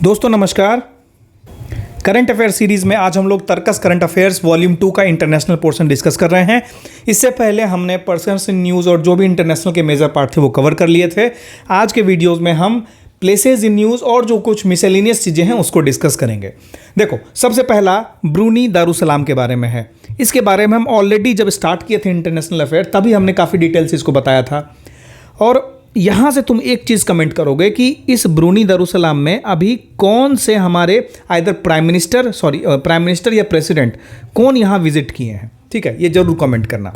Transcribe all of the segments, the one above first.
दोस्तों नमस्कार। Current affair series में आज हम लोग तर्कस करंट अफेयर्स वॉल्यूम 2 का इंटरनेशनल पोर्शन डिस्कस कर रहे हैं। इससे पहले हमने पर्सन्स इन न्यूज़ और जो भी इंटरनेशनल के मेजर पार्ट थे वो कवर कर लिए थे। आज के वीडियोज़ में हम प्लेसेस इन न्यूज़ और जो कुछ मिसेलिनियस चीज़ें हैं उसको डिस्कस करेंगे। देखो, सबसे पहला ब्रूनी दारुसलाम के बारे में है। इसके बारे में हम ऑलरेडी जब स्टार्ट किए थे इंटरनेशनल अफेयर तभी हमने काफ़ी डिटेल से इसको बताया था। और यहाँ से तुम एक चीज़ कमेंट करोगे कि इस ब्रूनी दारुसलाम में अभी कौन से हमारे आइदर प्राइम मिनिस्टर या प्रेसिडेंट कौन यहाँ विजिट किए हैं। ठीक है, ये जरूर कमेंट करना।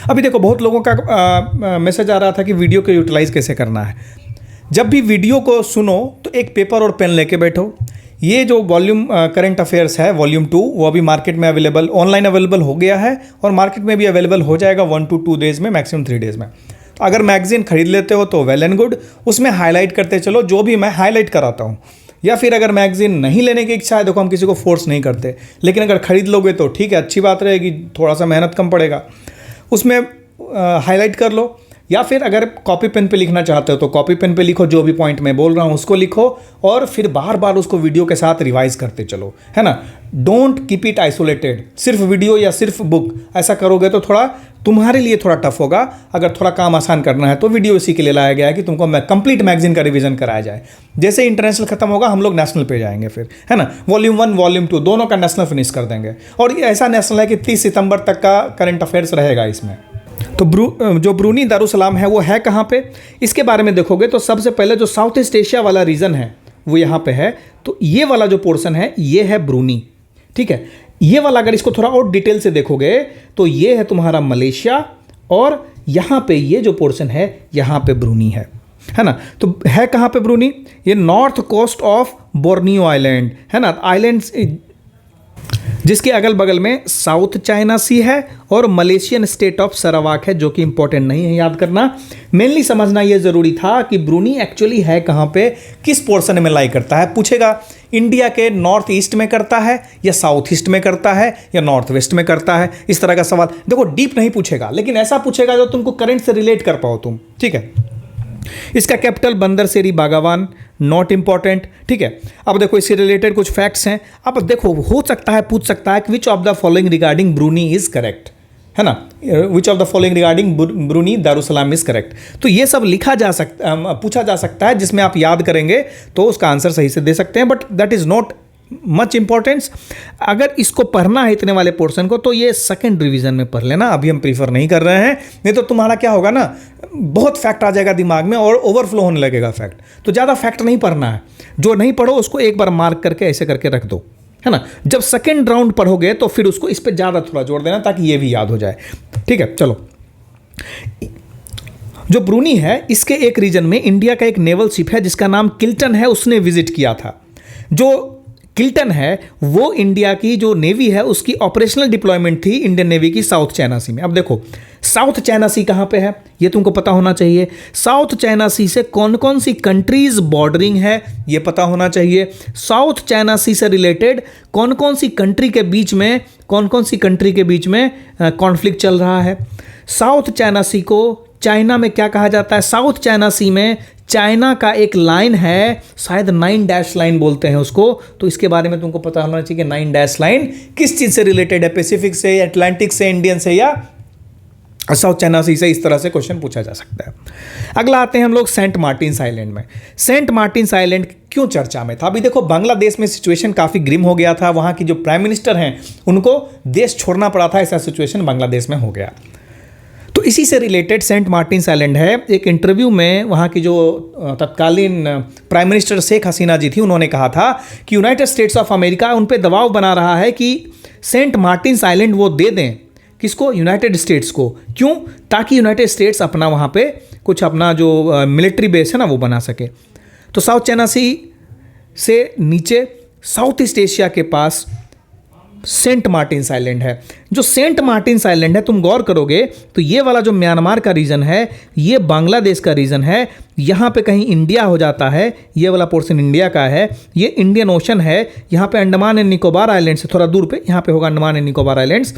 अभी देखो, बहुत लोगों का मैसेज आ रहा था कि वीडियो को यूटिलाइज कैसे करना है। जब भी वीडियो को सुनो तो एक पेपर और पेन लेके बैठो। ये जो वॉल्यूम करंट अफेयर्स है वॉल्यूम 2 वो अभी मार्केट में अवेलेबल, ऑनलाइन अवेलेबल हो गया है और मार्केट में भी अवेलेबल हो जाएगा 1 to 2 डेज़ में, मैक्सिमम 3 डेज़ में। तो अगर मैगजीन खरीद लेते हो तो वेल एंड गुड, उसमें हाईलाइट करते चलो जो भी मैं हाईलाइट कराता हूँ। या फिर अगर मैगजीन नहीं लेने की इच्छा है, देखो हम किसी को फोर्स नहीं करते, लेकिन अगर खरीद लोगे तो ठीक है, अच्छी बात रहेगी, थोड़ा सा मेहनत कम पड़ेगा, उसमें हाईलाइट कर लो। या फिर अगर कॉपी पेन पे लिखना चाहते हो तो कॉपी पेन पे लिखो, जो भी पॉइंट मैं बोल रहा हूँ उसको लिखो और फिर बार बार उसको वीडियो के साथ रिवाइज करते चलो, है ना। डोंट कीप इट आइसोलेटेड, सिर्फ वीडियो या सिर्फ बुक ऐसा करोगे तो थोड़ा तुम्हारे लिए थोड़ा टफ होगा। अगर थोड़ा काम आसान करना है तो वीडियो इसी के लिए लाया गया है कि तुमको कंप्लीट मैगजीन का रिवीजन कराया जाए। जैसे इंटरनेशनल खत्म होगा हम लोग नेशनल पे जाएंगे फिर, है ना। वॉल्यूम 1 वॉल्यूम 2 दोनों का नेशनल फिनिश कर देंगे और ये ऐसा नेशनल है कि 30 सितंबर तक का करंट अफेयर्स रहेगा इसमें। तो जो ब्रूनी दारुसलाम है वो है कहाँ पे, इसके बारे में देखोगे तो सबसे पहले जो साउथ ईस्ट एशिया वाला रीजन है वो यहाँ पे है। तो ये वाला जो पोर्शन है ये है ब्रूनी। ठीक है, ये वाला अगर इसको थोड़ा और डिटेल से देखोगे तो ये है तुम्हारा मलेशिया और यहाँ पे ये जो पोर्शन है यहाँ पे ब्रूनी है ना। तो है कहाँ पे ब्रूनी, ये north coast of Borneo island है ना। आइलैंड्स जिसके अगल बगल में साउथ चाइना सी है और मलेशियन स्टेट ऑफ सरावाक है, जो कि इंपॉर्टेंट नहीं है याद करना। मेनली समझना यह जरूरी था कि ब्रूनी एक्चुअली है कहाँ पे, किस पोर्शन में लाई करता है। पूछेगा इंडिया के नॉर्थ ईस्ट में करता है या साउथ ईस्ट में करता है या नॉर्थ वेस्ट में करता है, इस तरह का सवाल। देखो डीप नहीं पूछेगा, लेकिन ऐसा पूछेगा जो तुमको करंट से रिलेट कर पाओ तुम। ठीक है, इसका कैपिटल बंदरसेरी बागावान, नॉट इंपॉर्टेंट। ठीक है, अब देखो इससे रिलेटेड कुछ फैक्ट्स हैं। अब देखो हो सकता है पूछ सकता है कि which of the following regarding Brunei is correct, है ना। Which of the following regarding Brunei Darussalam is correct. तो ये सब लिखा जा सकता, पूछा जा सकता है, जिसमें आप याद करेंगे तो उसका आंसर सही से दे सकते हैं, but that is not much importance. अगर इसको पढ़ना है इतने वाले पोर्शन को तो ये सेकंड रिवीजन में पढ़ लेना, अभी हम प्रीफर नहीं कर रहे हैं। नहीं तो तुम्हारा क्या होगा ना, बहुत फैक्ट आ जाएगा दिमाग में और ओवरफ्लो होने लगेगा फैक्ट। तो ज़्यादा फैक्ट नहीं पढ़ना है, जो नहीं पढ़ो उसको एक बार मार्क करके ऐसे करके रख दो, है ना। जब सेकंड राउंड पढ़ोगे तो फिर उसको इस पर ज़्यादा थोड़ा जोड़ देना ताकि ये भी याद हो जाए। ठीक है, चलो। जो ब्रूनी है इसके एक रीजन में इंडिया का एक नेवल शिप है जिसका नाम किल्टन है, उसने विजिट किया था। जो किल्टन है वो इंडिया की जो नेवी है उसकी ऑपरेशनल डिप्लॉयमेंट थी इंडियन नेवी की साउथ चाइना सी में। अब देखो साउथ चाइना सी कहाँ पे है ये तुमको पता होना चाहिए। साउथ चाइना सी से कौन कौन सी कंट्रीज बॉर्डरिंग है ये पता होना चाहिए। साउथ चाइना सी से रिलेटेड कौन कौन सी कंट्री के बीच में कॉन्फ्लिक्ट चल रहा है। साउथ चाइना सी को चाइना में क्या कहा जाता है, साउथ चाइना सी में चाइना का एक लाइन है, शायद 9 डैश लाइन बोलते हैं उसको। तो इसके बारे में तुमको पता होना चाहिए कि 9 डैश लाइन किस चीज से रिलेटेड है, पैसिफिक से, अटलांटिक से, इंडियन से या साउथ चाइना सी से। इस तरह से क्वेश्चन पूछा जा सकता है। अगला आते हैं हम लोग सेंट मार्टिन्स आइलैंड में। सेंट मार्टिन्स आइलैंड क्यों चर्चा में था, अभी देखो बांग्लादेश में सिचुएशन काफी ग्रिम हो गया था, वहां की जो प्राइम मिनिस्टर हैं उनको देश छोड़ना पड़ा था, ऐसा सिचुएशन बांग्लादेश में हो गया। तो इसी से रिलेटेड सेंट मार्टिन्स आइलैंड है। एक इंटरव्यू में वहाँ की जो तत्कालीन प्राइम मिनिस्टर शेख हसीना जी थी उन्होंने कहा था कि यूनाइटेड स्टेट्स ऑफ अमेरिका उन पे दबाव बना रहा है कि सेंट मार्टिन्स आइलैंड वो दे दें, किसको, यूनाइटेड स्टेट्स को। क्यों, ताकि यूनाइटेड स्टेट्स अपना वहाँ पे कुछ अपना जो मिलिट्री बेस है ना वो बना सके। तो साउथ चाइना सी से नीचे साउथ ईस्ट एशिया के पास सेंट मार्टिन्स आइलैंड है। जो सेंट मार्टिन्स आइलैंड है तुम गौर करोगे तो ये वाला जो म्यांमार का रीजन है ये बांग्लादेश का रीजन है, यहाँ पे कहीं इंडिया हो जाता है, ये वाला पोर्शन इंडिया का है, ये इंडियन ओशन है। यहाँ पे अंडमान एंड निकोबार आइलैंड से थोड़ा दूर पे यहाँ पे होगा अंडमान एंड निकोबार आइलैंड्स।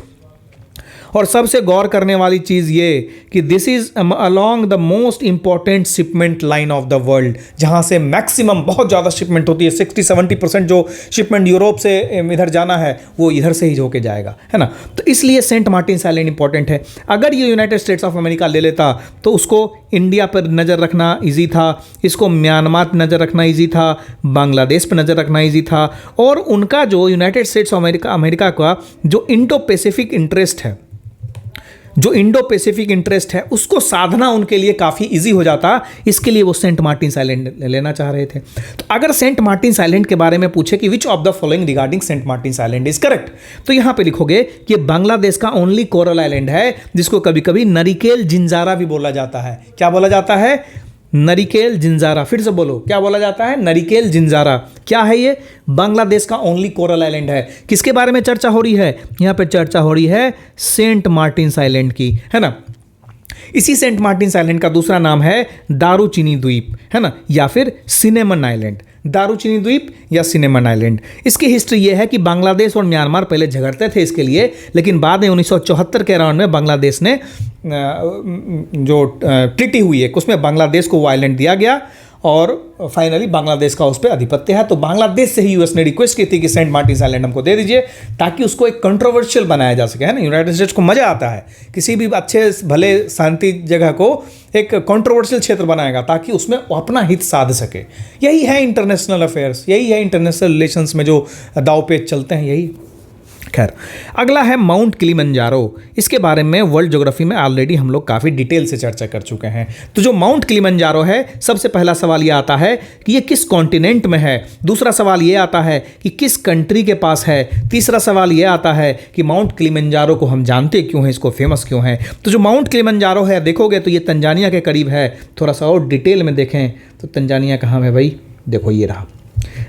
और सबसे गौर करने वाली चीज़ ये कि this is along the most important shipment line of the world, जहाँ से मैक्सिमम बहुत ज़्यादा शिपमेंट होती है। 60-70% जो शिपमेंट यूरोप से इधर जाना है वो इधर से ही होके जाएगा, है ना। तो इसलिए सेंट मार्टिन्स आइलैंड इंपॉर्टेंट है। अगर ये यूनाइटेड स्टेट्स ऑफ अमेरिका ले लेता तो उसको इंडिया पर नज़र रखना ईजी था, इसको म्यांमार पर नज़र रखना ईजी था, बांग्लादेश पर नज़र रखना ईजी था, और उनका जो यूनाइटेड स्टेट्स ऑफ अमेरिका का जो इंडो पैसिफिक इंटरेस्ट है उसको साधना उनके लिए काफ़ी इजी हो जाता। इसके लिए वो सेंट मार्टिन्स आइलैंड लेना चाह रहे थे। तो अगर सेंट मार्टिन्स आइलैंड के बारे में पूछे कि which of the following regarding Saint Martin's island is correct, तो यहां पे लिखोगे कि बांग्लादेश का ओनली कोरल आइलैंड है, जिसको कभी कभी नरिकेल जिंजारा भी बोला जाता है। क्या बोला जाता है? नरिकेल जिंजारा। फिर से बोलो, क्या बोला जाता है? नरिकेल जिंजारा। क्या है ये? बांग्लादेश का ओनली कोरल आइलैंड है। किसके बारे में चर्चा हो रही है? यहाँ पे चर्चा हो रही है सेंट मार्टिन्स आइलैंड की, है ना। इसी सेंट मार्टिन्स आइलैंड का दूसरा नाम है दारूचिनी द्वीप, है ना, या फिर सिनेमन आइलैंड। दारूचिनी द्वीप या सिनेमन आइलैंड। इसकी हिस्ट्री ये है कि बांग्लादेश और म्यांमार पहले झगड़ते थे इसके लिए, लेकिन बाद में 1974 के अराउंड में बांग्लादेश ने जो ट्रीटी हुई है उसमें बांग्लादेश को वो आइलैंड दिया गया, और फाइनली बांग्लादेश का उस पर आधिपत्य है। तो बांग्लादेश से ही यूएस ने रिक्वेस्ट की थी कि सेंट मार्टिन्स आइलैंड हमको दे दीजिए, ताकि उसको एक कंट्रोवर्शियल बनाया जा सके, है ना। यूनाइटेड स्टेट्स को मजा आता है किसी भी अच्छे भले शांति जगह को एक कंट्रोवर्शियल क्षेत्र बनाएगा, ताकि उसमें अपना हित साध सके। यही है इंटरनेशनल अफेयर्स, यही है इंटरनेशनल रिलेशंस में जो दाव पेच चलते हैं, यही। खैर, अगला है माउंट किलिमंजारो। इसके बारे में वर्ल्ड ज्योग्राफी में ऑलरेडी हम लोग काफ़ी डिटेल से चर्चा कर चुके हैं। तो जो माउंट किलिमंजारो है, सबसे पहला सवाल ये आता है कि ये किस कॉन्टिनेंट में है। दूसरा सवाल ये आता है कि किस कंट्री के पास है। तीसरा सवाल ये आता है कि माउंट किलिमंजारो को हम जानते क्यों हैं, इसको फेमस क्यों है। तो जो माउंट किलिमंजारो है, देखोगे तो ये तंजानिया के करीब है। थोड़ा सा और डिटेल में देखें तो तंजानिया कहाँ है भाई? देखो ये रहा,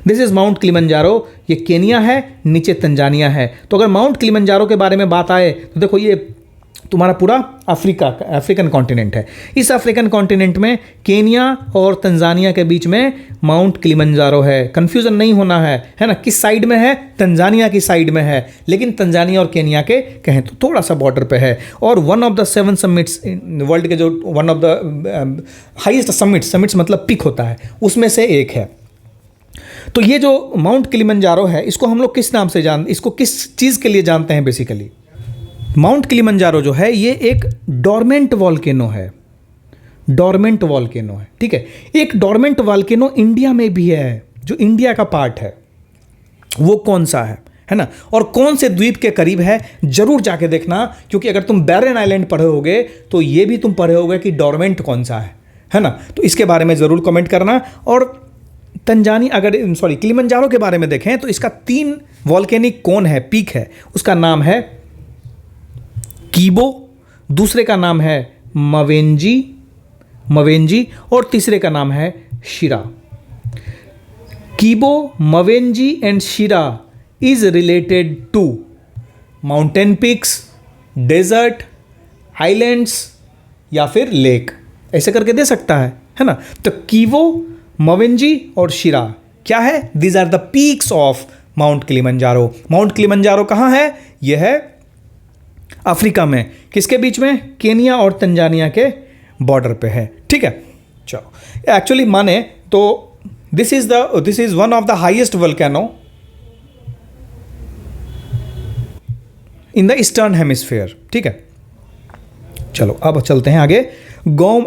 दिस इज माउंट किलिमंजारो। ये केनिया है, नीचे तंजानिया है। तो अगर माउंट किलिमंजारो के बारे में बात आए तो देखो ये तुम्हारा पूरा अफ्रीकन कॉन्टिनेंट है। इस अफ्रीकन कॉन्टिनेंट में केनिया और तंजानिया के बीच में माउंट किलिमंजारो है। कंफ्यूजन नहीं होना है ना। किस साइड में है? तंजानिया की साइड में है, लेकिन तंजानिया और केनिया के कहें तो थोड़ा सा बॉर्डर पे है। और one of the 7 summits world के, जो one of the highest summits मतलब पिक होता है, उसमें से एक है। तो ये जो माउंट किलिमंजारो है, इसको हम लोग किस नाम से इसको किस चीज़ के लिए जानते हैं? बेसिकली माउंट किलिमंजारो जो है ये एक डोरमेंट वॉल्केनो है। डोरमेंट वॉल्केनो है, ठीक है। एक डोरमेंट वॉल्केनो इंडिया में भी है, जो इंडिया का पार्ट है। वो कौन सा है ना, और कौन से द्वीप के करीब है, जरूर जाके देखना। क्योंकि अगर तुम बैरन आइलैंड पढ़े होगे तो ये भी तुम पढ़े होगे कि डोरमेंट कौन सा है ना। तो इसके बारे में ज़रूर कमेंट करना। और किलिमंजारो के बारे में देखें तो इसका 3 वॉल्केनिक कोन है, पीक है। उसका नाम है कीबो, दूसरे का नाम है मवेंजी और तीसरे का नाम है Shira. Kibo, Mawenzi and Shira is related to mountain peaks, desert, islands या फिर लेक, ऐसे करके दे सकता है ना। तो कीबो, मवेंजी और शिरा क्या है? These are the peaks of Mount Kilimanjaro. Mount Kilimanjaro कहाँ है? यह है अफ्रीका में। किसके बीच में? केनिया और तंजानिया के बॉर्डर पे है, ठीक है। चलो, एक्चुअली माने तो this is one of the highest volcano in the eastern hemisphere, ठीक है। चलो अब चलते हैं आगे। गोम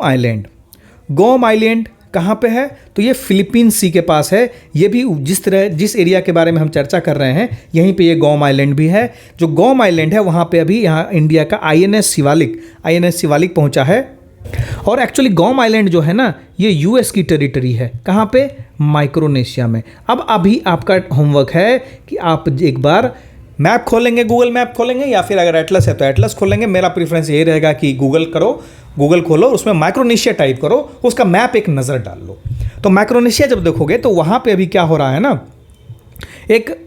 आइलैंड कहाँ पे है? तो ये फिलीपींस सी के पास है। ये भी जिस एरिया के बारे में हम चर्चा कर रहे हैं, यहीं पे ये गोम आइलैंड भी है। जो गोम आइलैंड है वहाँ पे अभी यहाँ इंडिया का आईएनएस शिवालिक पहुँचा है। और एक्चुअली गोम आइलैंड जो है ना, ये यूएस की टेरिटरी है। कहाँ पे? माइक्रोनेशिया में। अब अभी आपका होमवर्क है कि आप एक बार मैप खोलेंगे, गूगल मैप खोलेंगे, या फिर अगर एटलस है तो एटलस खोलेंगे। मेरा प्रेफरेंस यही रहेगा कि गूगल खोलो, उसमें माइक्रोनेशिया टाइप करो, उसका मैप एक नज़र डाल लो। तो माइक्रोनेशिया जब देखोगे तो वहाँ पे अभी क्या हो रहा है ना, एक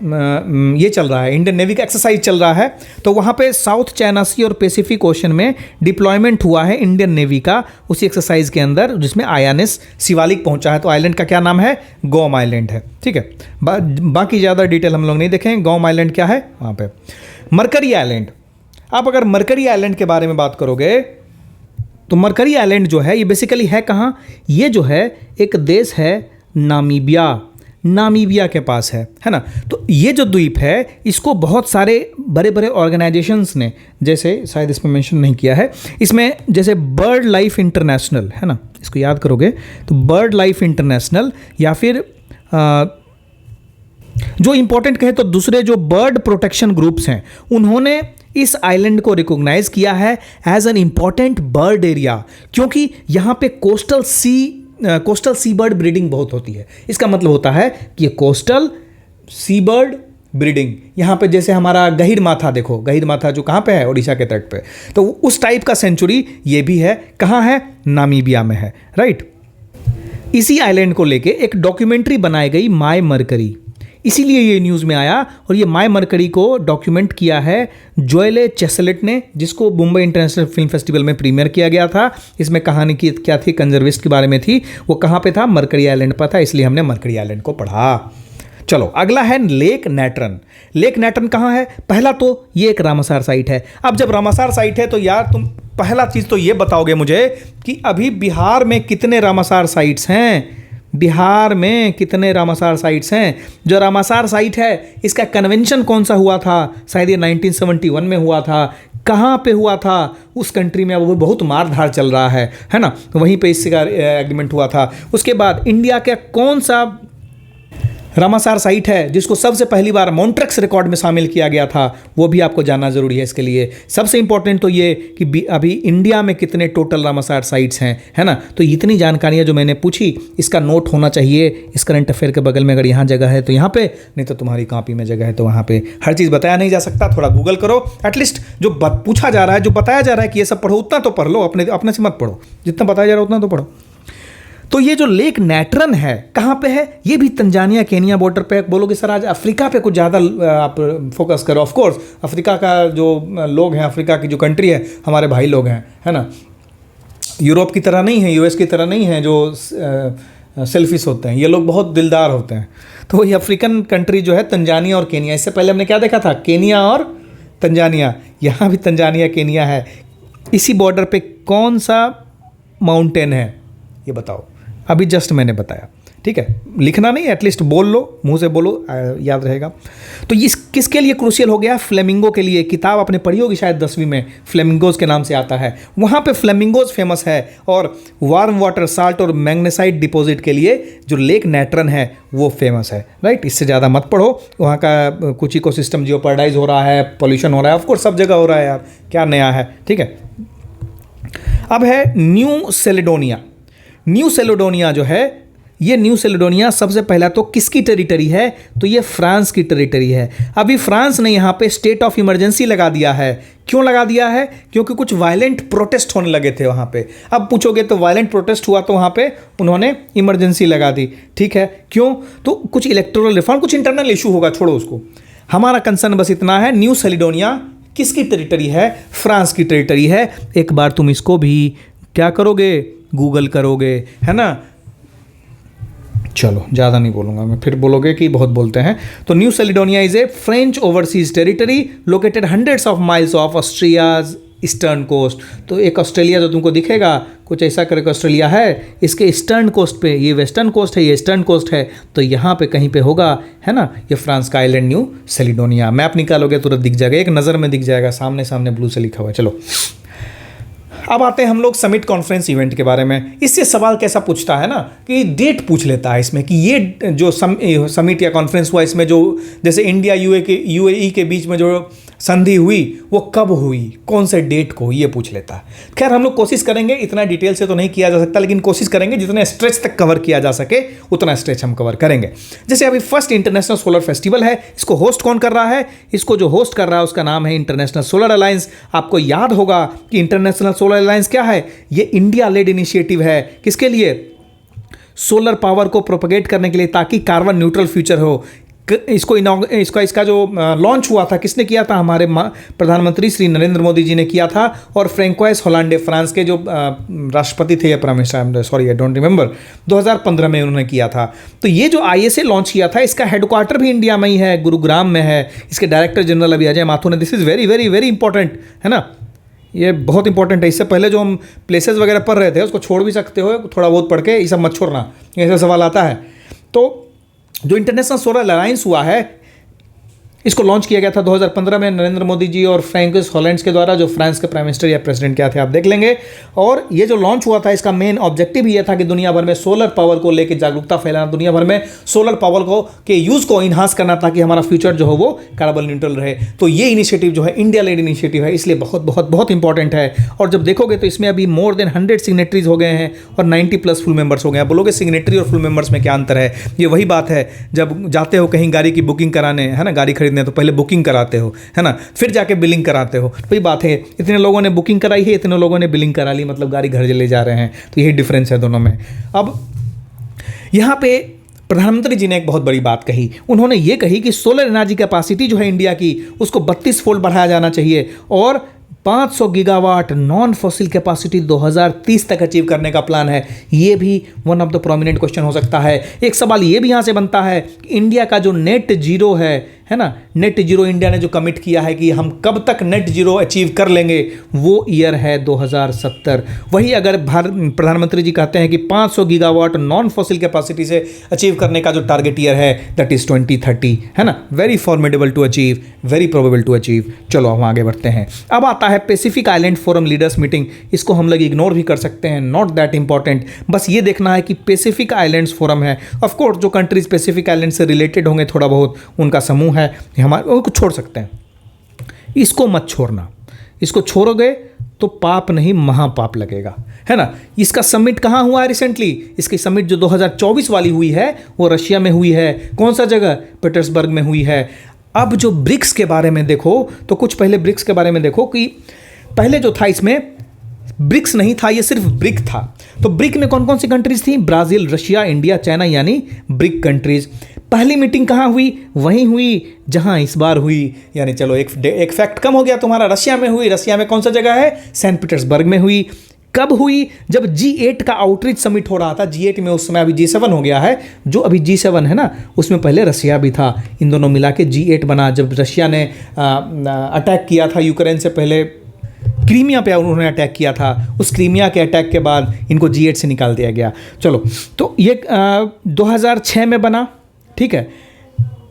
ये चल रहा है, इंडियन नेवी का एक्सरसाइज चल रहा है। तो वहाँ पे साउथ चाइना सी और पैसिफिक ओशन में डिप्लॉयमेंट हुआ है इंडियन नेवी का, उसी एक्सरसाइज के अंदर, जिसमें आईएनएस शिवालिक पहुँचा है। तो आइलैंड का क्या नाम है? गोम आइलैंड है, ठीक है। बाकी ज़्यादा डिटेल हम लोग नहीं देखें। गोम आइलैंड क्या है वहाँ पे? मरकरी आप अगर मरकरी आइलैंड के बारे में बात करोगे तो मरकरी आइलैंड जो है ये बेसिकली है कहाँ, ये जो है एक देश है नामीबिया के पास है ना। तो ये जो द्वीप है इसको बहुत सारे बड़े बड़े ऑर्गेनाइजेशंस ने, जैसे शायद इसमें मेंशन नहीं किया है, इसमें जैसे बर्ड लाइफ इंटरनेशनल है ना, इसको याद करोगे तो बर्ड लाइफ इंटरनेशनल, या फिर जो इंपॉर्टेंट कहे तो दूसरे जो बर्ड प्रोटेक्शन ग्रुप्स हैं उन्होंने इस आइलैंड को रिकॉग्नाइज किया है as an important bird area, क्योंकि यहाँ पे कोस्टल सी बर्ड ब्रीडिंग बहुत होती है। इसका मतलब होता है कि ये कोस्टल सी बर्ड ब्रीडिंग, यहाँ पे जैसे हमारा गहीर माथा, देखो गहीर माथा जो कहाँ पे है, उड़ीसा के तट पे, तो उस टाइप का सेंचुरी ये भी है। कहाँ है, नामीबिया में है, राइट। इसी आइलैंड को लेके एक डॉक्यूमेंट्री बनाई गई माय मरकरी, इसीलिए ये न्यूज़ में आया। और ये माय मरकरी को डॉक्यूमेंट किया है जोएले चेसलेट ने, जिसको मुंबई इंटरनेशनल फिल्म फेस्टिवल में प्रीमियर किया गया था। इसमें कहानी की क्या थी, कंजर्विस्ट के बारे में थी। वो कहाँ पे था, मरकरी आइलैंड पर था, इसलिए हमने मरकरी आइलैंड को पढ़ा। चलो अगला है लेक नेट्रन। लेक नेट्रन कहाँ है, पहला तो ये एक रामासार साइट है। अब जब रामासार साइट है तो यार तुम पहला चीज़ तो ये बताओगे मुझे कि अभी बिहार में कितने रामासार साइट्स हैं, बिहार में कितने रामासार साइट्स हैं। जो रामासार साइट है इसका कन्वेंशन कौन सा हुआ था, शायद ये 1971 में हुआ था। कहाँ पे हुआ था, उस कंट्री में, वो बहुत मारधाड़ चल रहा है ना, तो वहीं पे इसका एग्रीमेंट हुआ था। उसके बाद इंडिया का कौन सा रामासार साइट है जिसको सबसे पहली बार मॉन्ट्रेक्स रिकॉर्ड में शामिल किया गया था, वो भी आपको जानना ज़रूरी है। इसके लिए सबसे इंपॉर्टेंट तो ये कि अभी इंडिया में कितने टोटल रामासार साइट्स हैं, है ना। तो इतनी जानकारियाँ जो मैंने पूछी इसका नोट होना चाहिए इस करंट अफेयर के बगल में। अगर यहाँ जगह है तो यहाँ पे, नहीं तो तुम्हारी कॉपी में जगह है तो वहाँ पे। हर चीज़ बताया नहीं जा सकता, थोड़ा गूगल करो। एटलीस्ट जो पूछा जा रहा है, जो बताया जा रहा है कि ये सब पढ़ो, उतना तो पढ़ लो, अपने से मत पढ़ो, जितना बताया जा रहा है उतना तो पढ़ो। तो ये जो लेक नेट्रन है कहाँ पे है, ये भी तंजानिया केनिया बॉर्डर पे। बोलोगे सर आज अफ्रीका पे कुछ ज़्यादा आप फोकस करो। ऑफ कोर्स अफ्रीका का जो लोग हैं, अफ्रीका की जो कंट्री है, हमारे भाई लोग हैं, है ना। यूरोप की तरह नहीं है, यूएस की तरह नहीं है जो सेल्फिश होते हैं, ये लोग बहुत दिलदार होते हैं। तो ये अफ्रीकन कंट्री जो है तंजानिया और केनिया, इससे पहले हमने क्या देखा था, केनिया और तंजानिया। यहाँ भी तंजानिया केनिया है। इसी बॉर्डर पे कौन सा माउंटेन है ये बताओ, अभी जस्ट मैंने बताया, ठीक है। लिखना नहीं, एटलीस्ट बोल लो, मुंह से बोलो, याद रहेगा। तो ये किसके लिए क्रूशियल हो गया, फ्लेमिंगो के लिए। किताब आपने पढ़ी होगी शायद 10वीं में, फ्लेमिंगोज के नाम से आता है। वहाँ पे फ्लेमिंगोज फेमस है, और वार्म वाटर साल्ट और मैग्नेसाइट डिपॉजिट के लिए जो लेक नेट्रन है वो फेमस है, राइट। इससे ज़्यादा मत पढ़ो, वहाँ का कुछ इकोसिस्टम जियोपार्डाइज हो रहा है, पॉल्यूशन हो रहा है, ऑफकोर्स सब जगह हो रहा है यार, क्या नया है, ठीक है। अब है न्यू सेलेडोनिया। न्यू सेलेडोनिया जो है, ये न्यू सेलेडोनिया सबसे पहला तो किसकी टेरिटरी है, तो ये फ्रांस की टेरिटरी है। अभी फ्रांस ने यहाँ पे स्टेट ऑफ इमरजेंसी लगा दिया है। क्यों लगा दिया है, क्योंकि कुछ वायलेंट प्रोटेस्ट होने लगे थे वहाँ पे। अब पूछोगे तो वायलेंट प्रोटेस्ट हुआ तो वहाँ पे उन्होंने इमरजेंसी लगा दी, ठीक है। क्यों, तो कुछ इलेक्टोरल रिफॉर्म, कुछ इंटरनल इशू होगा, छोड़ो उसको। हमारा कंसर्न बस इतना है, न्यू सेलेडोनिया किसकी टेरिटरी है, फ्रांस की टेरिटरी है। एक बार तुम इसको भी क्या करोगे, गूगल करोगे, है ना। चलो ज़्यादा नहीं बोलूँगा मैं, फिर बोलोगे कि बहुत बोलते हैं। तो New Caledonia is a French overseas territory located hundreds of miles off Australia's eastern coast. तो एक ऑस्ट्रेलिया जो तुमको दिखेगा कुछ ऐसा करके ऑस्ट्रेलिया है, इसके ईस्टर्न कोस्ट पे, ये वेस्टर्न कोस्ट है, ये ईस्टर्न कोस्ट है, तो यहाँ पे कहीं पे होगा, है ना। ये फ्रांस का आइलैंड न्यू सेलेडोनिया। मैप निकालोगे तुरंत दिख जाएगा, एक नज़र में दिख जाएगा, सामने सामने ब्लू से लिखा हुआ है। चलो अब आते हैं हम लोग समिट कॉन्फ्रेंस इवेंट के बारे में। इससे सवाल कैसा पूछता है ना कि डेट पूछ लेता है इसमें, कि ये जो समिट या कॉन्फ्रेंस हुआ, इसमें जो जैसे इंडिया यूएई के बीच में जो संधि हुई वो कब हुई, कौन से डेट को, ये पूछ लेता है। खैर हम लोग कोशिश करेंगे, इतना डिटेल से तो नहीं किया जा सकता, लेकिन कोशिश करेंगे जितने स्ट्रेच तक कवर किया जा सके उतना स्ट्रेच हम कवर करेंगे। जैसे अभी फर्स्ट इंटरनेशनल सोलर फेस्टिवल है, इसको होस्ट कौन कर रहा है, इसको जो होस्ट कर रहा है उसका नाम है इंटरनेशनल सोलर अलायंस। आपको याद होगा कि इंटरनेशनल सोलर अलायंस क्या है, ये इंडिया लेड इनिशिएटिव है। किसके लिए, सोलर पावर को प्रोपगेट करने के लिए, ताकि कार्बन न्यूट्रल फ्यूचर हो। इसका जो लॉन्च हुआ था किसने किया था? हमारे प्रधानमंत्री श्री नरेंद्र मोदी जी ने किया था, और फ्रैंकोइस होलांडे फ्रांस के जो राष्ट्रपति थे या prime minister, sorry I don't remember, 2015 में उन्होंने किया था। तो ये जो ISA लॉन्च किया था, इसका हेडक्वार्टर भी इंडिया में ही है, गुरुग्राम में है। इसके डायरेक्टर जनरल अभी अजय माथुर ने। This is very very very important, है ना, ये बहुत इंपॉर्टेंट है। इससे पहले जो हम प्लेसेस वगैरह पढ़ रहे थे उसको छोड़ भी सकते हो, थोड़ा बहुत पढ़ के, ये सब मत छोड़ना, ऐसा सवाल आता है। तो जो इंटरनेशनल सोलर अलायंस हुआ है, इसको लॉन्च किया गया था 2015 में नरेंद्र मोदी जी और फ्रैंकोइस होलांडे के द्वारा, जो फ्रांस के प्राइम मिनिस्टर या प्रेसिडेंट क्या थे आप देख लेंगे। और ये जो लॉन्च हुआ था, इसका मेन ऑब्जेक्टिव ये था कि दुनिया भर में सोलर पावर को लेकर जागरूकता फैलाना, दुनिया भर में सोलर पावर को के यूज़ को इन्हांस करना, ताकि हमारा फ्यूचर जो हो वो कार्बन न्यूट्रल रहे। तो ये इनिशिएटिव जो है इंडिया लेड इनिशिएटिव है, इसलिए बहुत बहुत बहुत इंपॉर्टेंट है। और जब देखोगे तो इसमें अभी मोर देन 100 सिग्नेटरीज हो गए हैं और 90+ फुल मेंबर्स हो गए हैं। बोलोगे सिग्नेटरी और फुल मेंबर्स में क्या अंतर है? ये वही बात है, जब जाते हो कहीं गाड़ी की बुकिंग कराने, है ना, गाड़ी खरीदने, तो पहले बुकिंग कराते हो, है ना, फिर जाके बिलिंग कराते हो। वही बात है, इतने लोगों ने बुकिंग कराई है, इतने लोगों ने बिलिंग करा ली, मतलब गाड़ी घर ले जा रहे हैं। तो यही डिफरेंस है दोनों में। अब यहाँ पे प्रधानमंत्री जी ने एक बहुत बड़ी बात कही। उन्होंने ये कही कि सोलर एनर्जी कैपेसिटी जो है इंडिया की, उसको 32 फोल्ड बढ़ाया जाना चाहिए, और 500 गीगावाट नॉन फॉसिल कैपेसिटी 2030 तक अचीव करने का प्लान है। ये भी one of the prominent question हो सकता है। एक सवाल ये भी यहाँ से बनता है कि इंडिया का जो नेट जीरो है ना, नेट जीरो इंडिया ने जो कमिट किया है कि हम कब तक नेट जीरो अचीव कर लेंगे, वो ईयर है 2070। वही अगर प्रधानमंत्री जी कहते हैं कि 500 गीगावाट नॉन फॉसिल कैपेसिटी से अचीव करने का जो टारगेट ईयर है, दैट इज 2030, है ना। Very formidable to achieve, very probable to achieve. चलो हम आगे बढ़ते हैं। अब आता है Pacific island forum leaders meeting. इसको हम लोग इग्नोर भी कर सकते हैं, नॉट दैट इंपॉर्टेंट। बस ये देखना है कि पैसिफिक आइलैंड्स फोरम है। ऑफकोर्स जो कंट्रीज पैसिफिक आइलैंड से रिलेटेड होंगे, थोड़ा बहुत उनका समूह है, हमारे उनको छोड़ सकते हैं। इसको मत छोड़ना, इसको छोड़ोगे तो पाप नहीं महापाप लगेगा, है ना। इसका समिट कहाँ हुआ है रिसेंटली? इसकी समिट जो 2024 वाली हुई है वो रशिया में हुई है। कौन सा जगह? पीटर्सबर्ग में हुई है। अब जो ब्रिक्स के बारे में देखो, तो कुछ पहले ब्रिक्स के बारे में देखो कि पहले जो था इसमें ब्रिक्स नहीं था, ये सिर्फ ब्रिक था। तो ब्रिक में कौन कौन सी कंट्रीज थी? ब्राज़ील, रशिया, इंडिया, चाइना, यानी ब्रिक कंट्रीज। पहली मीटिंग कहाँ हुई? वहीं हुई जहाँ इस बार हुई। यानी चलो एक फैक्ट कम हो गया तुम्हारा, रशिया में हुई। रशिया में कौन सा जगह है? सेंट पीटर्सबर्ग में हुई। कब हुई? जब G8 का आउटरीच समिट हो रहा था। G8 में उस समय, अभी G7 हो गया है, जो अभी G7 है ना, उसमें पहले रशिया भी था। इन दोनों मिला के G8 बना। जब रशिया ने अटैक किया था यूक्रेन से पहले, क्रीमिया पे उन्होंने अटैक किया था, उस क्रीमिया के अटैक के बाद इनको G8 से निकाल दिया गया। चलो, तो ये 2006 में बना, ठीक है।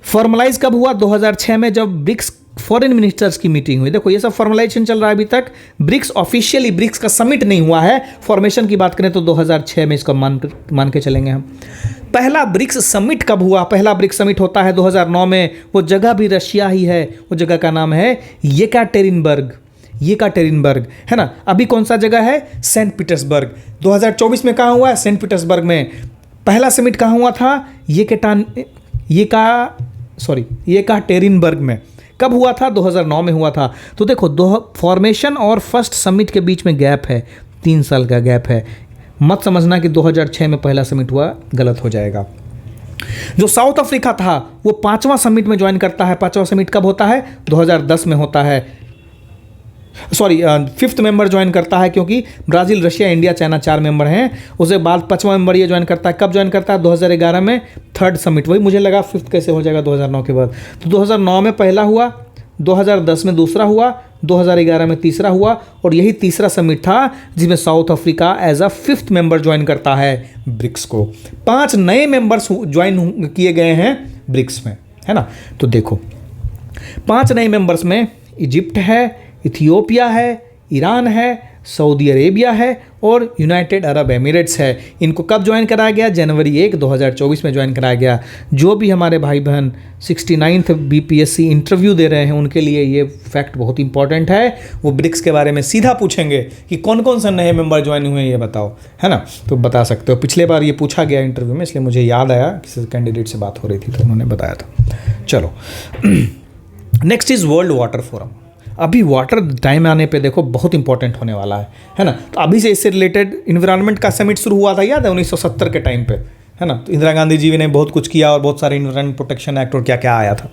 फॉर्मलाइज कब हुआ? 2006 में, जब ब्रिक्स फॉरेन मिनिस्टर्स की मीटिंग हुई। देखो ये सब फॉर्मलाइजेशन चल रहा है अभी तक। ब्रिक्स ऑफिशियली, ब्रिक्स का समिट नहीं हुआ है। फॉर्मेशन की बात करें तो 2006 में इसको मान के चलेंगे हम। पहला ब्रिक्स समिट कब हुआ? पहला ब्रिक्स समिट होता है 2009 में। वो जगह भी रशिया ही है, वो जगह का नाम है येकाटेरिनबर्ग, है ना। अभी कौन सा जगह है? Saint Petersburg. 2024 में कहाँ हुआ है? सेंट पीटर्सबर्ग में। पहला समिट कहाँ हुआ था? येकाटेरिनबर्ग में। कब हुआ था? 2009 में हुआ था। तो देखो, फॉर्मेशन और फर्स्ट समिट के बीच में गैप है, 3 साल का गैप है। मत समझना कि 2006 में पहला समिट हुआ, गलत हो जाएगा। जो साउथ अफ्रीका था वो 5वां समिट में ज्वाइन करता है। 5वां समिट कब होता है? 2010 में होता है। सॉरी, 5th मेंबर ज्वाइन करता है, क्योंकि Brazil, Russia, India, China 4 member हैं। उसके बाद 5वां मेंबर ये ज्वाइन करता है। कब ज्वाइन करता है? 2011 में 3rd समिट। वही मुझे लगा 5th कैसे हो जाएगा 2009 के बाद। तो 2009 में पहला हुआ, 2010 में दूसरा हुआ, 2011 में तीसरा हुआ, और यही तीसरा समिट था जिसमें South Africa as a 5th member join करता है ब्रिक्स को। 5 नए मेंबर्स ज्वाइन किए गए हैं ब्रिक्स में, है ना। तो देखो, 5 नए मेंबर्स में इजिप्ट है, इथियोपिया है, ईरान है, सऊदी अरेबिया है और यूनाइटेड अरब एमिरेट्स है। इनको कब ज्वाइन कराया गया? जनवरी 1, 2024 में ज्वाइन कराया गया। जो भी हमारे भाई बहन 69th BPSC इंटरव्यू दे रहे हैं, उनके लिए ये फैक्ट बहुत इंपॉर्टेंट है। वो ब्रिक्स के बारे में सीधा पूछेंगे कि कौन कौन सा नए मेंबर ज्वाइन हुए हैं, ये बताओ, है ना। तो बता सकते हो। पिछले बार ये पूछा गया इंटरव्यू में, इसलिए मुझे याद आया, किसी कैंडिडेट से बात हो रही थी तो उन्होंने बताया था। चलो, next is world water forum. अभी वाटर टाइम आने पे देखो बहुत इंपॉर्टेंट होने वाला है ना। तो अभी से इससे रिलेटेड इन्वायरमेंट का समिट शुरू हुआ था, याद है 1970 के टाइम पे, है ना। तो इंदिरा गांधी जी ने बहुत कुछ किया और बहुत सारे इन्वायरमेंट प्रोटेक्शन एक्ट और क्या क्या आया था।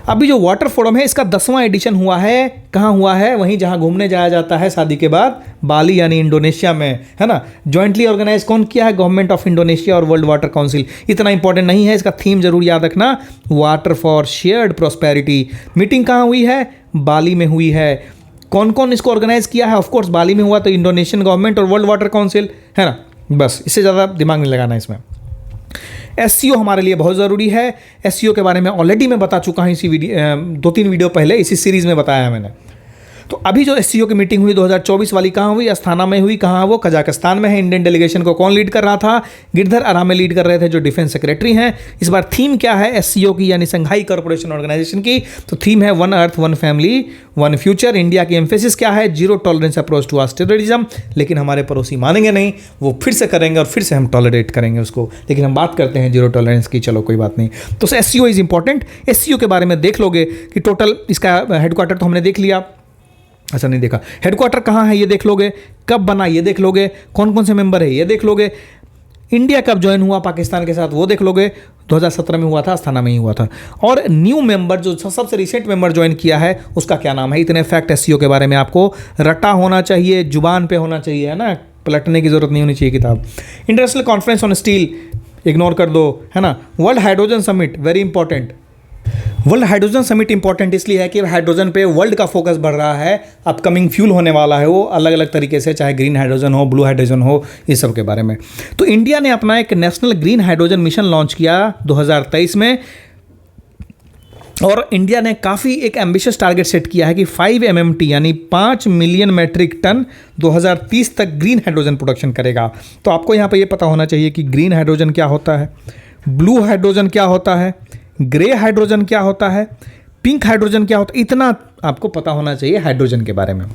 अभी जो वाटर फोरम है इसका 10वां एडिशन हुआ है। कहाँ हुआ है? वहीं जहाँ घूमने जाया जाता है शादी के बाद, बाली यानी इंडोनेशिया में, है ना। जॉइंटली ऑर्गेनाइज कौन किया है? गवर्नमेंट ऑफ इंडोनेशिया और वर्ल्ड वाटर काउंसिल। इतना इंपॉर्टेंट नहीं है, इसका थीम जरूर याद रखना, water for shared prosperity. Meeting कहाँ हुई है? बाली में हुई है। कौन कौन इसको ऑर्गेनाइज किया है? ऑफकोर्स बाली में हुआ तो इंडोनेशियन गवर्नमेंट और वर्ल्ड वाटर काउंसिल, है ना। बस इससे ज़्यादा दिमाग नहीं लगाना इसमें। SEO हमारे लिए बहुत ज़रूरी है। SEO के बारे में ऑलरेडी मैं बता चुका हूँ इसी 2-3 वीडियो पहले, इसी सीरीज़ में बताया है मैंने। तो अभी जो SEO की मीटिंग हुई 2024 वाली, कहाँ हुई? अस्थाना में हुई। कहाँ? वो कजाकिस्तान में है। इंडियन डेलीगेशन को कौन लीड कर रहा था? गिरधर आरामे लीड कर रहे थे, जो डिफेंस सेक्रेटरी हैं। इस बार थीम क्या है SEO की, यानी संघाई कॉर्पोरेशन ऑर्गेनाइजेशन की? तो थीम है one earth one family one future. India की एम्फेसिस क्या है? Zero tolerance approach to terrorism. लेकिन हमारे पड़ोसी मानेंगे नहीं, वो फिर से करेंगे और फिर से हम टॉलरेट करेंगे उसको। लेकिन हम बात करते हैं जीरो टॉलरेंस की, चलो कोई बात नहीं। तो SEO इज़ इंपॉर्टेंट। SEO के बारे में देख लोगे कि टोटल इसका हेडक्वार्टर तो हमने देख लिया, अच्छा नहीं देखा। हेडक्वार्टर कहाँ है ये देख लोगे, कब बना ये देख लोगे, कौन कौन से मेंबर है ये देख लोगे, इंडिया कब ज्वाइन हुआ पाकिस्तान के साथ वो देख लोगे। 2017 में हुआ था, अस्थाना में ही हुआ था। और न्यू मेंबर जो सबसे रिसेंट मेंबर ज्वाइन किया है उसका क्या नाम है। इतने फैक्ट SEO के बारे में आपको रटा होना चाहिए, जुबान पे होना चाहिए, है ना। पलटने की जरूरत नहीं होनी चाहिए किताब। International conference on steel ignore कर दो, है ना। World hydrogen summit very important. World hydrogen summit important इसलिए है कि हाइड्रोजन पे वर्ल्ड का फोकस बढ़ रहा है। अपकमिंग फ्यूल होने वाला है वो अलग अलग तरीके से, चाहे ग्रीन हाइड्रोजन हो, ब्लू हाइड्रोजन हो, इस सब के बारे में। तो इंडिया ने अपना एक national green hydrogen mission launch किया 2023 में। और इंडिया ने काफ़ी एक एम्बिशियस टारगेट सेट किया है कि 5 MMT यानी 5 मिलियन मैट्रिक टन 2030 तक ग्रीन हाइड्रोजन प्रोडक्शन करेगा। तो आपको यहाँ पर ये पता होना चाहिए कि ग्रीन हाइड्रोजन क्या होता है, ब्लू हाइड्रोजन क्या होता है, ग्रे हाइड्रोजन क्या होता है, पिंक हाइड्रोजन क्या होता है, इतना आपको पता होना चाहिए हाइड्रोजन के बारे में।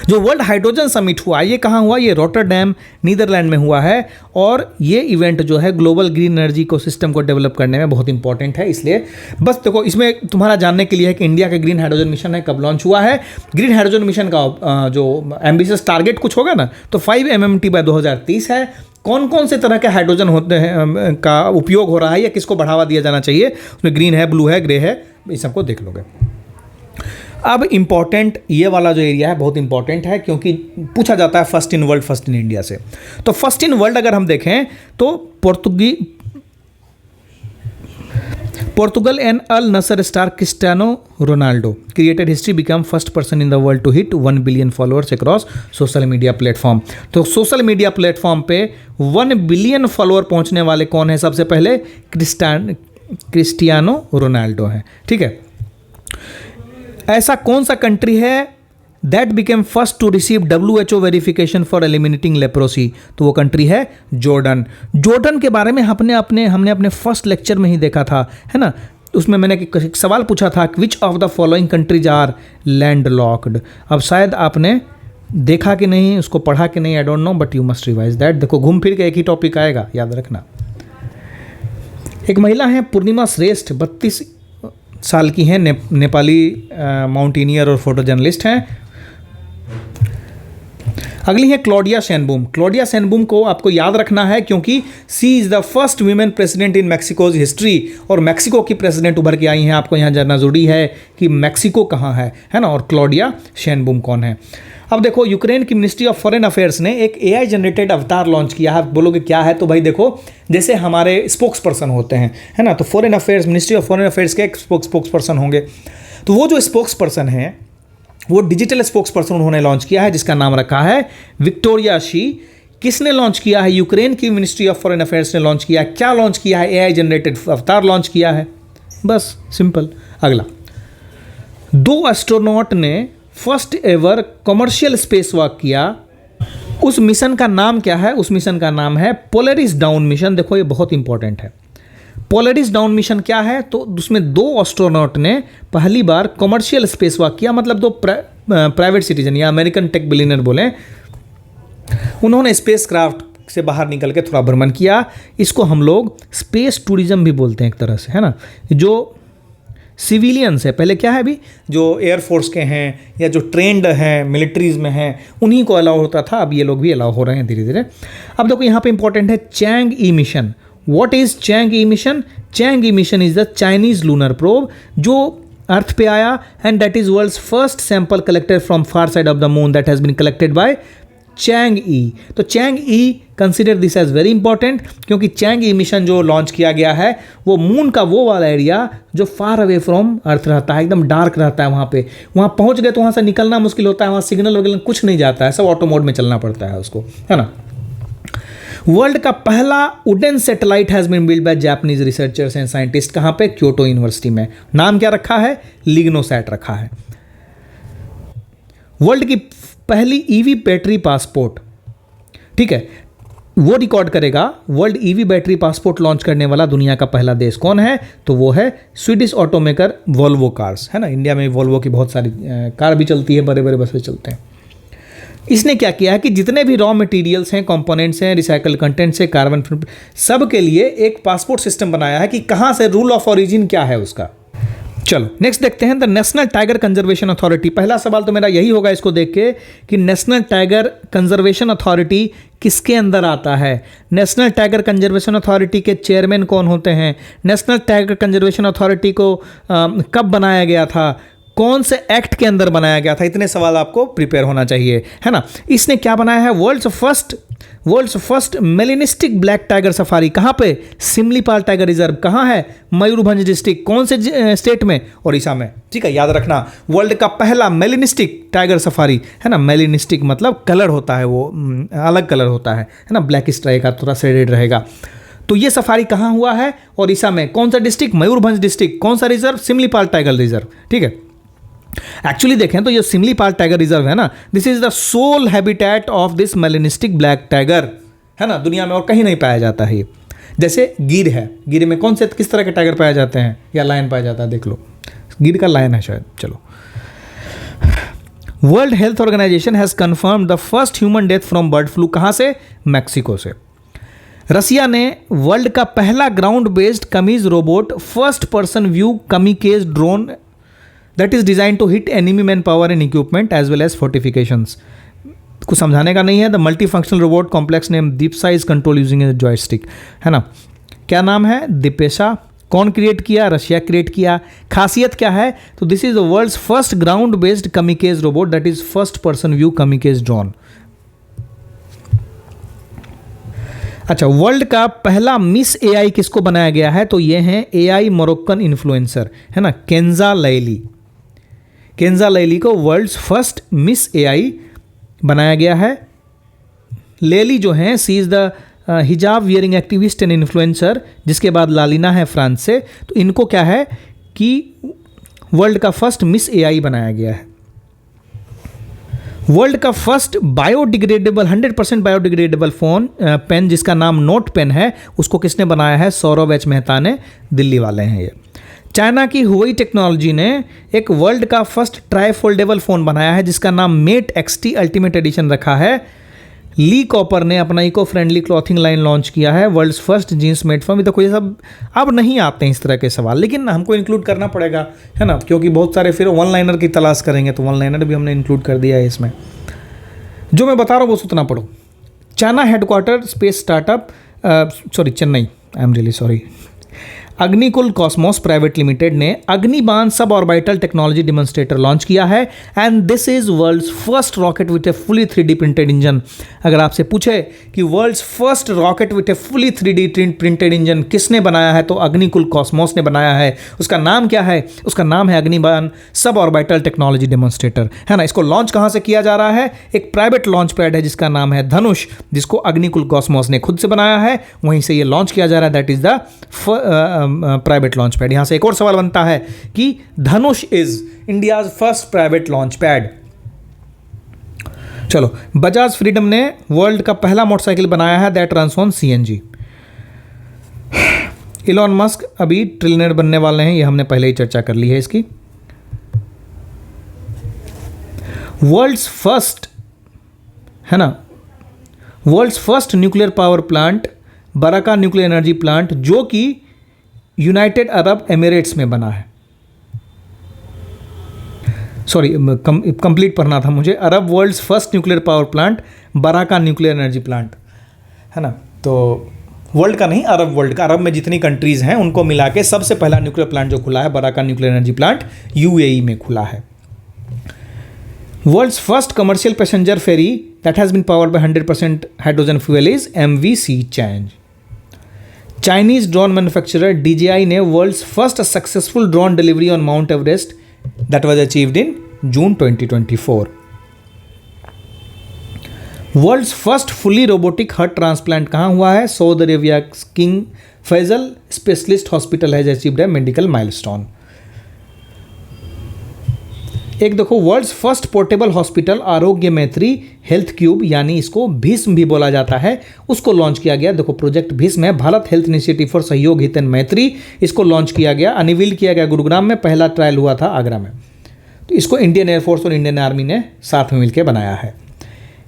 जो वर्ल्ड हाइड्रोजन समिट हुआ ये कहाँ हुआ? ये रॉटरडैम नीदरलैंड में हुआ है। और ये इवेंट जो है ग्लोबल ग्रीन एनर्जी को सिस्टम को डेवलप करने में बहुत इंपॉर्टेंट है। इसलिए बस देखो, इसमें तुम्हारा जानने के लिए है कि इंडिया का ग्रीन हाइड्रोजन मिशन है, कब लॉन्च हुआ है। ग्रीन हाइड्रोजन मिशन का जो एम्बिशियस टारगेट कुछ होगा ना, तो 5 MMT बाय 2030 है। कौन कौन से तरह के हाइड्रोजन होते हैं का उपयोग हो रहा है या किसको बढ़ावा दिया जाना चाहिए, उसमें ग्रीन है, ब्लू है, ग्रे है, इस सबको देख लोगे। अब इम्पॉर्टेंट ये वाला जो एरिया है बहुत इंपॉर्टेंट है, क्योंकि पूछा जाता है first in world, first in India से। तो फर्स्ट इन वर्ल्ड अगर हम देखें तो Portugal and Al Nassr star Cristiano Ronaldo created history, become first person in the world to hit 1 billion followers across social media platform. तो social media platform पे 1 billion follower पहुंचने वाले कौन है? सबसे पहले क्रिस्टियानो रोनाल्डो है, ठीक है। ऐसा कौन सा कंट्री है that became first to receive WHO verification for eliminating leprosy? तो वो कंट्री है जॉर्डन। जॉर्डन के बारे में हमने अपने फर्स्ट लेक्चर में ही देखा था, है ना। उसमें मैंने एक सवाल पूछा था, which of the following countries are landlocked. अब शायद आपने देखा कि नहीं, उसको पढ़ा कि नहीं, I don't know, but you must revise that. देखो घूम फिर के एक ही टॉपिक आएगा, याद रखना। एक महिला है पूर्णिमा श्रेष्ठ, 32 साल की हैं, नेपाली माउंटेनियर और फोटो जर्नलिस्ट हैं। अगली है क्लॉडिया शेनबूम। क्लॉडिया शेनबूम को आपको याद रखना है क्योंकि she is the first women president in Mexico's history, और मैक्सिको की प्रेसिडेंट उभर के आई हैं। आपको यहाँ जानना जरूरी है कि मैक्सिको कहाँ है ना, और क्लॉडिया शेनबूम कौन है। अब देखो, यूक्रेन की मिनिस्ट्री ऑफ फॉरेन अफेयर्स ने एक AI जनरेटेड अवतार लॉन्च किया है। बोलोगे क्या है? तो भाई देखो, जैसे हमारे स्पोक्स पर्सन होते हैं, है ना, तो foreign affairs, ministry of foreign affairs के एक स्पोक्स पर्सन होंगे। तो वो जो स्पोक्स पर्सन है वो डिजिटल स्पोक्स पर्सन उन्होंने लॉन्च किया है, जिसका नाम रखा है विक्टोरिया शी। किसने लॉन्च किया है? यूक्रेन की मिनिस्ट्री ऑफ फॉरेन अफेयर्स ने लॉन्च किया है। क्या लॉन्च किया है? AI जनरेटेड अवतार लॉन्च किया है, बस सिंपल। अगला, 2 एस्ट्रोनॉट ने first ever commercial space walk किया। उस मिशन का नाम क्या है? उस मिशन का नाम है पोलरिस डाउन मिशन। देखो ये बहुत इंपॉर्टेंट है। पोलरिस डाउन मिशन क्या है? तो उसमें 2 एस्ट्रोनॉट ने पहली बार कमर्शियल स्पेस वॉक किया, मतलब 2 प्राइवेट सिटीजन या अमेरिकन टेक बिलियनर बोले, उन्होंने स्पेस क्राफ्ट से बाहर निकल के थोड़ा भ्रमण किया। इसको हम लोग स्पेस टूरिज्म भी बोलते हैं एक तरह से, है ना। जो सिविलियंस है, पहले क्या है अभी जो एयरफोर्स के हैं या जो ट्रेंड हैं मिलिट्रीज में हैं उन्हीं को अलाउ होता था, अब ये लोग भी अलाउ हो रहे हैं धीरे धीरे। अब देखो यहाँ पे इंपॉर्टेंट है Chang'e mission. What is Chang'e mission? Chang'e mission is the Chinese lunar probe जो अर्थ पे आया and that is world's first sample collected from far side of the moon that has been collected by Chang'e. तो Chang'e consider this as very important क्योंकि Chang'e mission जो launch किया गया है वो moon का वो वाला एरिया जो फार अवे फ्रॉम अर्थ रहता है, एकदम डार्क रहता है वहाँ पे, वहाँ पहुँच गए तो वहाँ से निकलना मुश्किल होता है, वहाँ सिग्नल वगैरह कुछ नहीं जाता है, सब ऑटो मोड में चलना पड़ता है उसको, है ना। वर्ल्ड का पहला wooden satellite has been build by Japanese researchers and scientist, कहाँ पे? क्योटो यूनिवर्सिटी में। नाम क्या रखा है? लिग्नोसैट रखा है। वर्ल्ड की पहली ईवी बैटरी पासपोर्ट, ठीक है, वो रिकॉर्ड करेगा। World EV battery passport launch करने वाला दुनिया का पहला देश कौन है? तो वो है स्वीडिश ऑटोमेकर वोल्वो कार्स, है ना। इंडिया में वोल्वो की बहुत सारी कार भी चलती है, बड़े बड़े बसें चलते हैं। इसने क्या किया है कि जितने भी रॉ मटेरियल्स हैं, कंपोनेंट्स हैं, रिसाइकल कंटेंट्स है, कार्बन सब के लिए एक पासपोर्ट सिस्टम बनाया है कि कहाँ से रूल ऑफ ओरिजिन क्या है उसका। चलो नेक्स्ट देखते हैं the national tiger conservation authority. पहला सवाल तो मेरा यही होगा इसको देख के कि नेशनल टाइगर कंजर्वेशन अथॉरिटी किसके अंदर आता है? नेशनल टाइगर कंजर्वेशन अथॉरिटी के चेयरमैन कौन होते हैं? नेशनल टाइगर कंजर्वेशन अथॉरिटी को कब बनाया गया था? कौन से एक्ट के अंदर बनाया गया था? इतने सवाल आपको प्रिपेयर होना चाहिए, है ना। इसने क्या बनाया है? World's first melanistic black tiger safari. कहाँ पे? Similipal tiger reserve. कहाँ है? मयूरभंज डिस्ट्रिक्ट। कौन से स्टेट में? उड़ीसा में, ठीक है, याद रखना। वर्ल्ड का पहला मेलिनिस्टिक टाइगर सफारी, है ना। मेलिनिस्टिक मतलब कलर होता है, वो अलग कलर होता है ना, ब्लैकिश रहेगा, थोड़ा शेडेड रहेगा। तो ये सफारी कहाँ हुआ है? उड़ीसा में। कौन सा डिस्ट्रिक्ट? मयूरभंज डिस्ट्रिक्ट। कौन सा रिजर्व? सिमलीपाल टाइगर रिजर्व, ठीक है। एक्चुअली देखें तो ये सिमलीपाल टाइगर रिजर्व है ना, this is the sole habitat of this melanistic black tiger, है ना। दुनिया में और कहीं नहीं पाया जाता है ये। जैसे गिर है, गिर में कौन से किस तरह के टाइगर पाए जाते हैं या लायन पाया जाता है? देख लो, गिर का लायन है शायद। चलो, World Health Organization has confirm the first human death from bird flu. कहां से? मैक्सिको से। रसिया ने वर्ल्ड का पहला ground based kamikaze robot first person view kamikaze drone that is design to hit enemy man power and equipment as well as fortifications. कुछ समझाने का नहीं है। The multi functional robot complex name Deepsa is control using a joystick, है ना। क्या नाम है? दीपेशा। कौन क्रिएट किया? रशिया क्रिएट किया। खासियत क्या है? तो this is the world's first ground based kamikaze robot that is first person view kamikaze drone. अच्छा, वर्ल्ड का पहला मिस एआई किसको बनाया गया है? तो ये हैं एआई मोरक्कन इन्फ्लुएंसर, है ना, केंजा लैली। केंजा लैली को वर्ल्ड्स फर्स्ट मिस एआई बनाया गया है। लेली जो हैं सी इज़ द हिजाब वियरिंग एक्टिविस्ट एंड इन्फ्लुएंसर, जिसके बाद लालिना है फ्रांस से। तो इनको क्या है कि वर्ल्ड का फर्स्ट मिस एआई बनाया गया है। वर्ल्ड का first biodegradable 100% biodegradable phone pen जिसका नाम नोट पेन है, उसको किसने बनाया है? सौरभ एच मेहता ने, दिल्ली वाले हैं ये। चाइना की हुई टेक्नोलॉजी ने एक वर्ल्ड का फर्स्ट ट्राई फोल्डेबल फ़ोन बनाया है जिसका नाम मेट XT अल्टीमेट एडिशन रखा है। ली कॉपर ने अपना eco friendly clothing line launch किया है। World's first jeans made for. देखो ये सब अब नहीं आते हैं इस तरह के सवाल, लेकिन हमको इंक्लूड करना पड़ेगा, है ना, क्योंकि बहुत सारे फिर वन लाइनर की तलाश करेंगे, तो वन लाइनर भी हमने इंक्लूड कर दिया है इसमें। जो मैं बता रहा हूँ वो सुतना पढ़ो। China headquarter space startup Chennai, I am really sorry, Agnikul Cosmos private limited ने Agnibaan sub orbital technology demonstrator launch किया है and this is world's first rocket with a fully 3D printed engine. अगर आपसे पूछे कि world's first rocket with a fully 3D printed engine किसने बनाया है, तो अग्निकुल कॉस्मोस ने बनाया है। उसका नाम क्या है? उसका नाम है अग्निबाण सब ऑर्बिटल टेक्नोलॉजी डेमोन्स्ट्रेटर, है ना। इसको लॉन्च कहाँ से किया जा रहा है? एक प्राइवेट लॉन्च पैड है जिसका नाम है धनुष, जिसको अग्निकुल कॉस्मोस ने खुद से बनाया है, वहीं से ये लॉन्च किया जा रहा है। That is the private launch pad. यहां से एक और सवाल बनता है कि Dhanush is India's first private launch pad. चलो, बजाज फ्रीडम ने वर्ल्ड का पहला मोटरसाइकिल बनाया है that runs on CNG। Elon Musk अभी ट्रिलियनर बनने वाले हैं, ये हमने पहले ही चर्चा कर ली है इसकी। वर्ल्ड्स फर्स्ट, है ना, world's first nuclear power plant Baraka nuclear energy plant, जो कि यूनाइटेड अरब एमिरेट्स में बना है। सॉरी कंप्लीट पढ़ना था मुझे। Arab world's first nuclear power plant Baraka nuclear energy plant, है ना। तो वर्ल्ड का नहीं, अरब वर्ल्ड का, अरब में जितनी कंट्रीज़ हैं उनको मिला के सबसे पहला न्यूक्लियर प्लांट जो खुला है Baraka nuclear energy plant UAE में खुला है। World's first commercial passenger ferry that has been powered by 100% hydrogen fuel is MV Sea Change। Chinese drone manufacturer DJI ने world's first successful drone delivery on Mount Everest that was achieved in June 2024। World's first fully robotic heart transplant कहाँ हुआ है? Saudi Arabia King Faisal Specialist Hospital has achieved a medical milestone. एक देखो, world's first portable hospital आरोग्य मैत्री health cube, यानी इसको भीष्म भी बोला जाता है, उसको लॉन्च किया गया। देखो प्रोजेक्ट भीष्म है, भारत हेल्थ इनिशिएटिव फॉर सहयोग हित एंड मैत्री, इसको लॉन्च किया गया, अनवील किया गया गुरुग्राम में, पहला ट्रायल हुआ था आगरा में। तो इसको इंडियन एयरफोर्स और इंडियन आर्मी ने साथ में मिलकर बनाया है।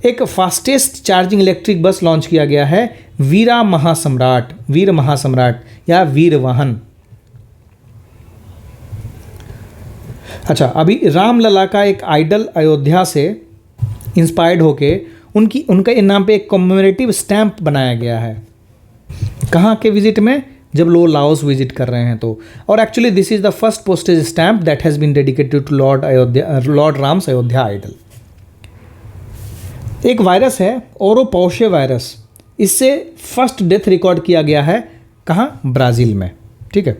एक fastest charging electric bus launch किया गया है, वीर महासम्राट या वीर वाहन। अच्छा, अभी रामलला का एक आइडल अयोध्या से इंस्पायर्ड होके उनके नाम पे एक कॉमेमोरेटिव स्टैंप बनाया गया है। कहाँ के विजिट में? जब लोग लाओस विजिट कर रहे हैं तो। और actually this is the first postage stamp that has been dedicated to Lord Ram's Ayodhya idol. एक वायरस है ओरोपौशे वायरस, इससे फर्स्ट डेथ रिकॉर्ड किया गया है कहाँ? ब्राज़ील में। ठीक है।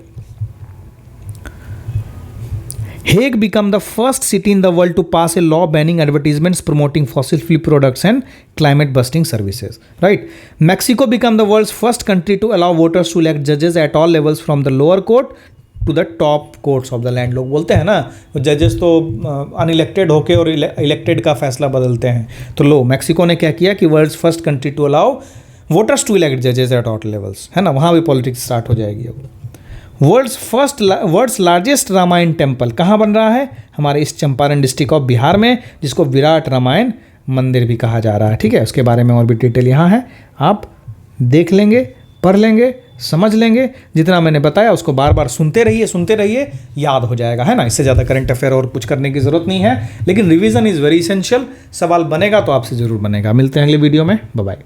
Hague became the first city in the world to pass a law banning advertisements promoting fossil fuel products and climate busting services. Right? Mexico became the world's first country to allow voters to elect judges at all levels from the lower court to the top courts of the land. लोग बोलते हैं ना जजेस तो unelected होके और elected का फैसला बदलते हैं। तो लो, मैक्सिको ने क्या किया कि world's first country to allow voters to elect जजेस एट ऑल लेवल्स, है ना। वहाँ भी पॉलिटिक्स स्टार्ट हो जाएगी अब। वर्ल्ड्स लार्जेस्ट रामायण टेम्पल कहाँ बन रहा है? हमारे इस चंपारण डिस्ट्रिक्ट ऑफ बिहार में, जिसको विराट रामायण मंदिर भी कहा जा रहा है। ठीक है, उसके बारे में और भी डिटेल यहाँ है, आप देख लेंगे, पढ़ लेंगे, समझ लेंगे। जितना मैंने बताया उसको बार बार सुनते रहिए, याद हो जाएगा, है ना। इससे ज़्यादा करंट अफेयर और कुछ करने की ज़रूरत नहीं है, लेकिन रिवीजन इज़ वेरी इसेंशियल। सवाल बनेगा तो आपसे ज़रूर बनेगा। मिलते हैं अगले वीडियो में, बाय बाय।